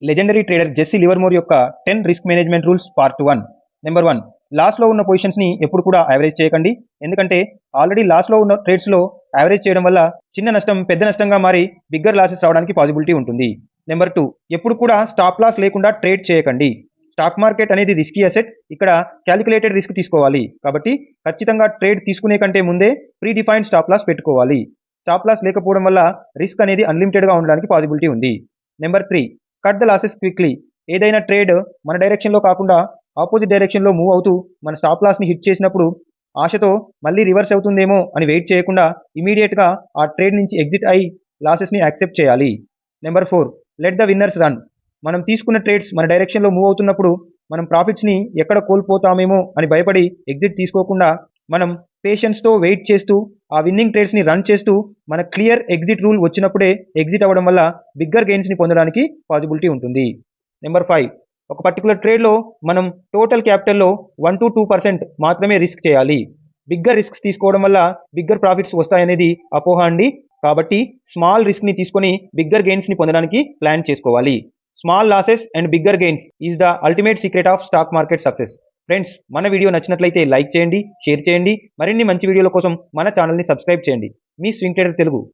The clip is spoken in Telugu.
లెజెండరీ ట్రేడర్ జెస్సీ లివర్మోర్ యొక్క 10 risk management rules part 1. Number 1, లాస్లో ఉన్న పొజిషన్స్ని ఎప్పుడు కూడా యావరేజ్ చేయకండి. ఎందుకంటే ఆల్రెడీ లాస్లో ఉన్న ట్రేడ్స్లో యావరేజ్ చేయడం వల్ల చిన్న నష్టం పెద్ద నష్టంగా మారి బిగ్గర్ లాసెస్ రావడానికి పాసిబిలిటీ ఉంటుంది. నెంబర్ 2, ఎప్పుడు కూడా స్టాప్ లాస్ లేకుండా ట్రేడ్ చేయకండి. స్టాక్ మార్కెట్ అనేది రిస్కీ అసెట్. ఇక్కడ క్యాలిక్యులేటెడ్ రిస్క్ తీసుకోవాలి. కాబట్టి ఖచ్చితంగా ట్రేడ్ తీసుకునే కంటే ముందే ప్రీ డిఫైన్డ్ స్టాప్ లాస్ పెట్టుకోవాలి. స్టాప్ లాస్ లేకపోవడం వల్ల రిస్క్ అనేది అన్లిమిటెడ్గా ఉండడానికి పాసిబిలిటీ ఉంది. Number 3, cut the losses quickly. ఏదైనా ట్రేడ్ మన డైరెక్షన్లో కాకుండా ఆపోజిట్ డైరెక్షన్లో మూవ్ అవుతూ మన స్టాప్ లాస్ని హిట్ చేసినప్పుడు ఆశతో మళ్ళీ రివర్స్ అవుతుందేమో అని వెయిట్ చేయకుండా ఇమీడియట్గా ఆ ట్రేడ్ నుంచి ఎగ్జిట్ అయి లాసెస్ని యాక్సెప్ట్ చేయాలి. Number 4, let the winners run. మనం తీసుకున్న ట్రేడ్స్ మన డైరెక్షన్లో మూవ్ అవుతున్నప్పుడు మనం ప్రాఫిట్స్ని ఎక్కడ కోల్పోతామేమో అని భయపడి ఎగ్జిట్ తీసుకోకుండా మనం పేషెన్స్తో వెయిట్ చేస్తూ ఆ విన్నింగ్ ట్రేడ్స్ని రన్ చేస్తూ మన క్లియర్ ఎగ్జిట్ రూల్ వచ్చినప్పుడే ఎగ్జిట్ అవ్వడం వల్ల బిగ్గర్ గెయిన్స్ని పొందడానికి పాసిబిలిటీ ఉంటుంది. నెంబర్ 5, ఒక పర్టికులర్ ట్రేడ్లో మనం టోటల్ క్యాపిటల్లో 1 to 2% మాత్రమే రిస్క్ చేయాలి. బిగ్గర్ రిస్క్స్ తీసుకోవడం వల్ల బిగ్గర్ ప్రాఫిట్స్ వస్తాయనేది అపోహ అండి. కాబట్టి స్మాల్ రిస్క్ని తీసుకొని బిగ్గర్ గెయిన్స్ని పొందడానికి ప్లాన్ చేసుకోవాలి. Small losses and bigger gains is the ultimate secret of stock market success. Friends, మన వీడియో నచ్చినట్లయితే లైక్ చేయండి, షేర్ చేయండి. మరిన్ని మంచి వీడియోల కోసం మన ఛానల్ని సబ్స్క్రైబ్ చేయండి. మీ స్వింగ్ ట్రేడర్ తెలుగు.